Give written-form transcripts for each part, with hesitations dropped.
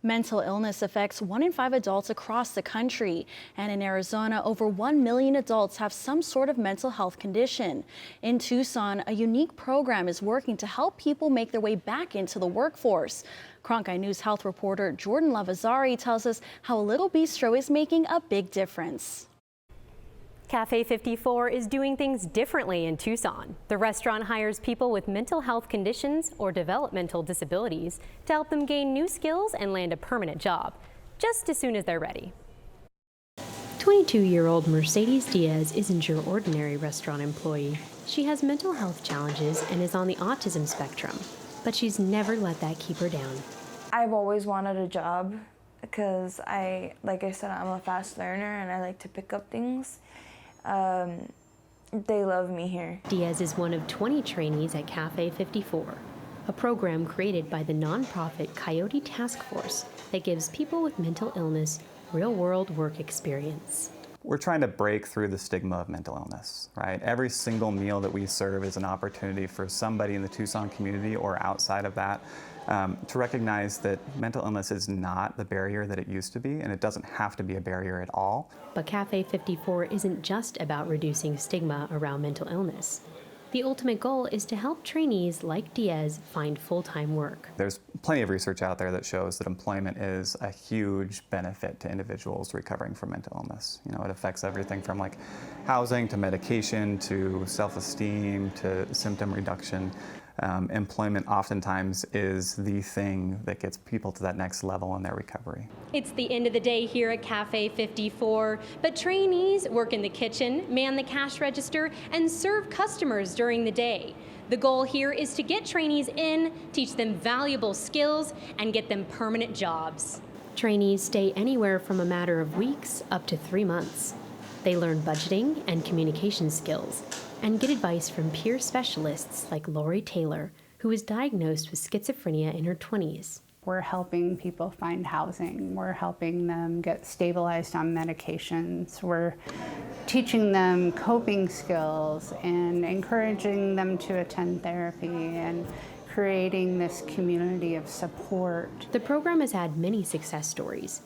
Mental illness affects 1 in 5 adults across the country. And in Arizona, over 1 million adults have some sort of mental health condition. In Tucson, a unique program is working to help people make their way back into the workforce. Cronkite News health reporter Jordan Lavezzari tells us how a little bistro is making a big difference. Café 54 is doing things differently in Tucson. The restaurant hires people with mental health conditions or developmental disabilities to help them gain new skills and land a permanent job, just as soon as they're ready. 22-year-old Mercedes Diaz isn't your ordinary restaurant employee. She has mental health challenges and is on the autism spectrum, but she's never let that keep her down. I've always wanted a job because like I said, I'm a fast learner and I like to pick up things. They love me here. Diaz is one of 20 trainees at Café 54, a program created by the nonprofit Coyote Task Force that gives people with mental illness real-world work experience. We're trying to break through the stigma of mental illness, right? Every single meal that we serve is an opportunity for somebody in the Tucson community or outside of that to recognize that mental illness is not the barrier that it used to be, and it doesn't have to be a barrier at all. But Café 54 isn't just about reducing stigma around mental illness. The ultimate goal is to help trainees like Diaz find full-time work. There's plenty of research out there that shows that employment is a huge benefit to individuals recovering from mental illness. You know, it affects everything from like housing to medication to self-esteem to symptom reduction. Employment oftentimes is the thing that gets people to that next level in their recovery. It's the end of the day here at Café 54, but trainees work in the kitchen, man the cash register, and serve customers during the day. The goal here is to get trainees in, teach them valuable skills, and get them permanent jobs. Trainees stay anywhere from a matter of weeks up to 3 months. They learn budgeting and communication skills and get advice from peer specialists like Lori Taylor, who was diagnosed with schizophrenia in her 20s. We're helping people find housing. We're helping them get stabilized on medications. We're teaching them coping skills and encouraging them to attend therapy and creating this community of support. The program has had many success stories.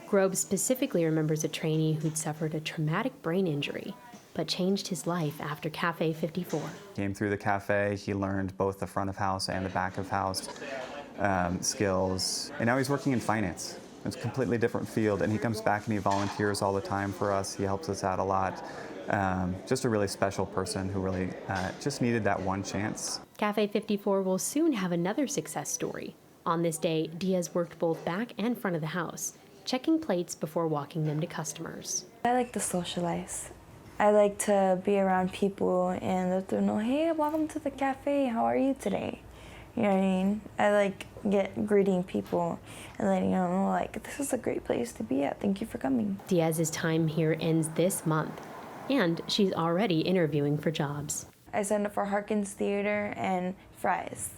Grobe specifically remembers a trainee who'd suffered a traumatic brain injury, but changed his life after Café 54. Came through the cafe, he learned both the front of house and the back of house skills, and now he's working in finance. It's a completely different field, and he comes back and he volunteers all the time for us. He helps us out a lot. Just a really special person who really just needed that one chance. Café 54 will soon have another success story. On this day, Diaz worked both back and front of the house, checking plates before walking them to customers. I like to socialize. I like to be around people and let them know, hey, welcome to the cafe, how are you today? You know what I mean? I like greeting people and letting them know, like, this is a great place to be at. Thank you for coming. Diaz's time here ends this month, and she's already interviewing for jobs. I signed up for Harkins Theater and Fry's,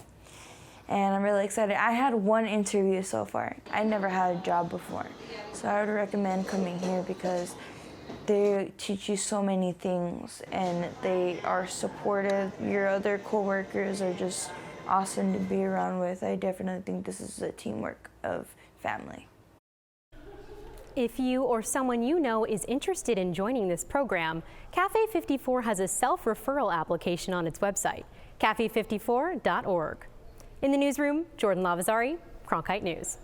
and I'm really excited. I had one interview so far. I never had a job before, so I would recommend coming here because they teach you so many things and they are supportive. Your other coworkers are just awesome to be around with. I definitely think this is a teamwork of family. If you or someone you know is interested in joining this program, Café 54 has a self-referral application on its website, cafe54.org. In the newsroom, Jordan Lavezzari, Cronkite News.